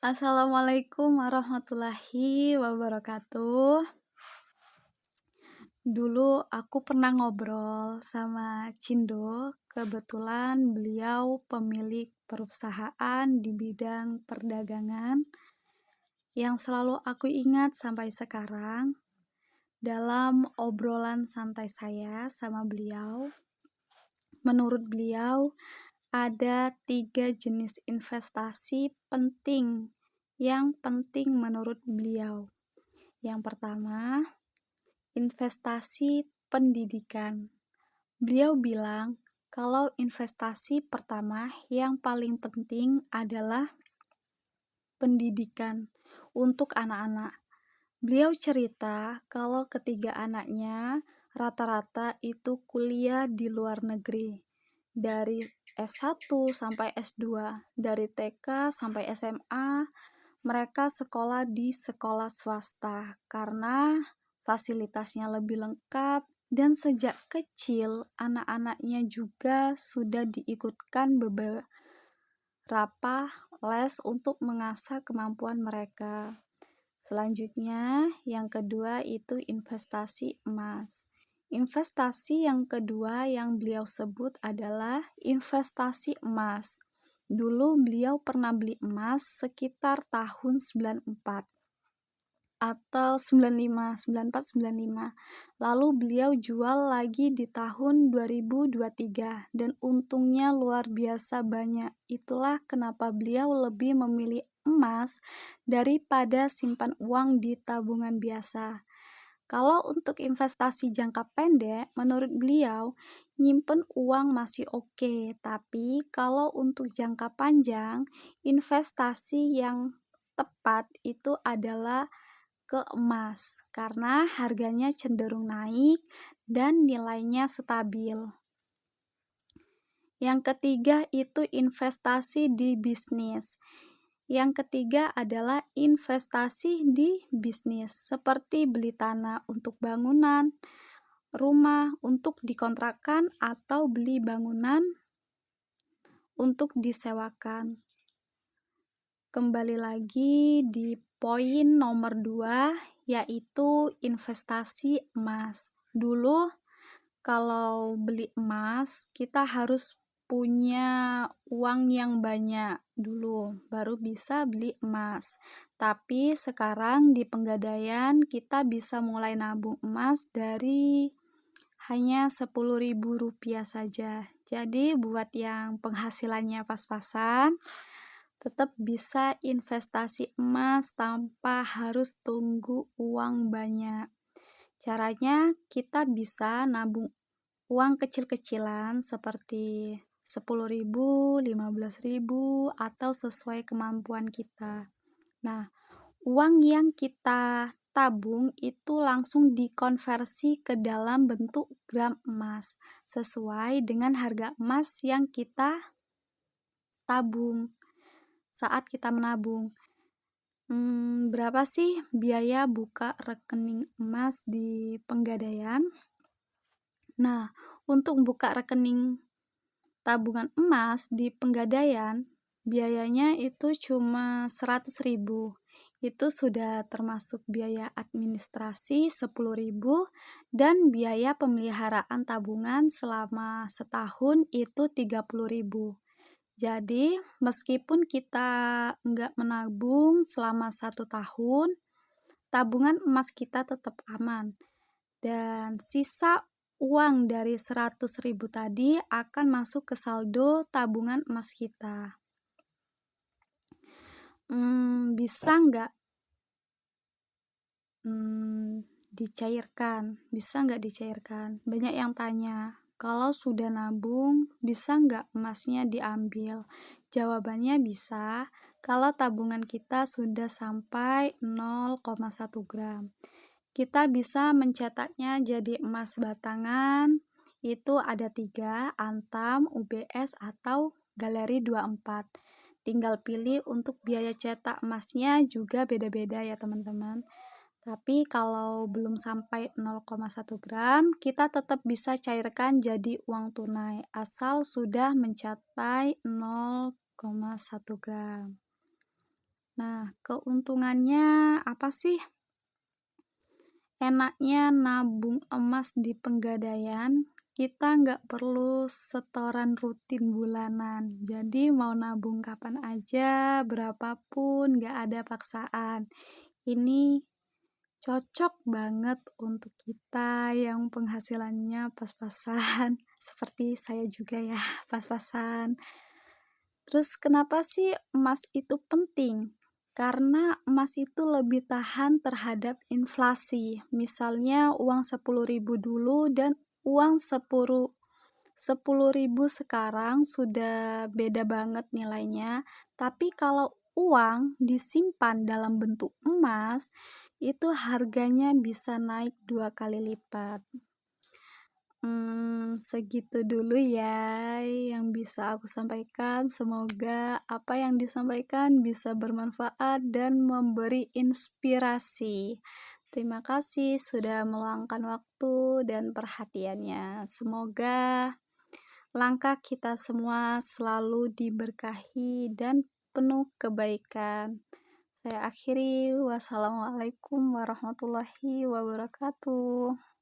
Assalamualaikum warahmatullahi wabarakatuh. Dulu aku pernah ngobrol sama Cindo, kebetulan beliau pemilik perusahaan di bidang perdagangan yang selalu aku ingat sampai sekarang. Dalam obrolan santai saya sama beliau, menurut beliau ada 3 jenis investasi penting yang penting menurut beliau. Yang pertama, investasi pendidikan. Beliau bilang kalau investasi pertama yang paling penting adalah pendidikan untuk anak-anak. Beliau cerita kalau ketiga anaknya rata-rata itu kuliah di luar negeri. Dari S1 sampai S2, dari TK sampai SMA, mereka sekolah di sekolah swasta karena fasilitasnya lebih lengkap dan sejak kecil anak-anaknya juga sudah diikutkan beberapa les untuk mengasah kemampuan mereka. Selanjutnya, yang kedua itu investasi emas. Investasi yang kedua yang beliau sebut adalah investasi emas. Dulu beliau pernah beli emas sekitar tahun 94 atau 95, 94, 95. Lalu beliau jual lagi di tahun 2023 dan untungnya luar biasa banyak. Itulah kenapa beliau lebih memilih emas daripada simpan uang di tabungan biasa. Kalau untuk investasi jangka pendek, menurut beliau, nyimpen uang masih oke, tapi kalau untuk jangka panjang, investasi yang tepat itu adalah ke emas karena harganya cenderung naik dan nilainya stabil. Yang ketiga itu investasi di bisnis. Yang ketiga adalah investasi di bisnis, seperti beli tanah untuk bangunan, rumah untuk dikontrakkan, atau beli bangunan untuk disewakan. Kembali lagi di poin nomor 2, yaitu investasi emas. Dulu kalau beli emas, kita harus punya uang yang banyak dulu, baru bisa beli emas. Tapi sekarang di Pegadaian, kita bisa mulai nabung emas dari hanya Rp10.000 saja. Jadi buat yang penghasilannya pas-pasan, tetap bisa investasi emas tanpa harus tunggu uang banyak. Caranya, kita bisa nabung uang kecil-kecilan seperti 10.000, 15.000, atau sesuai kemampuan kita. Nah, uang yang kita tabung itu langsung dikonversi ke dalam bentuk gram emas sesuai dengan harga emas yang kita tabung saat kita menabung. Berapa sih biaya buka rekening emas di Pegadaian? Nah, untuk buka rekening tabungan emas di Pegadaian, biayanya itu cuma 100.000. Itu sudah termasuk biaya administrasi 10.000 dan biaya pemeliharaan tabungan selama setahun itu 30.000. Jadi, meskipun kita nggak menabung selama 1 tahun, tabungan emas kita tetap aman. Dan sisa uang dari 100.000 tadi akan masuk ke saldo tabungan emas kita. Bisa nggak dicairkan? Bisa nggak dicairkan? Banyak yang tanya, kalau sudah nabung, bisa nggak emasnya diambil? Jawabannya bisa, kalau tabungan kita sudah sampai 0,1 gram. Kita bisa mencetaknya jadi emas batangan, itu ada 3, Antam, UBS, atau Galeri 24. Tinggal pilih untuk biaya cetak emasnya juga beda-beda ya teman-teman. Tapi kalau belum sampai 0,1 gram, kita tetap bisa cairkan jadi uang tunai, asal sudah mencapai 0,1 gram. Nah, keuntungannya apa sih? Enaknya nabung emas di Pegadaian, kita nggak perlu setoran rutin bulanan. Jadi mau nabung kapan aja, berapapun, nggak ada paksaan. Ini cocok banget untuk kita yang penghasilannya pas-pasan, seperti saya juga ya, pas-pasan. Terus kenapa sih emas itu penting? Karena emas itu lebih tahan terhadap inflasi. Misalnya uang 10.000 dulu dan uang 10.000 sekarang sudah beda banget nilainya. Tapi kalau uang disimpan dalam bentuk emas, itu harganya bisa naik 2 kali lipat. Segitu dulu ya yang bisa aku sampaikan. Semoga apa yang disampaikan bisa bermanfaat dan memberi inspirasi. Terima kasih sudah meluangkan waktu dan perhatiannya. Semoga langkah kita semua selalu diberkahi dan penuh kebaikan. Saya akhiri, wassalamualaikum warahmatullahi wabarakatuh.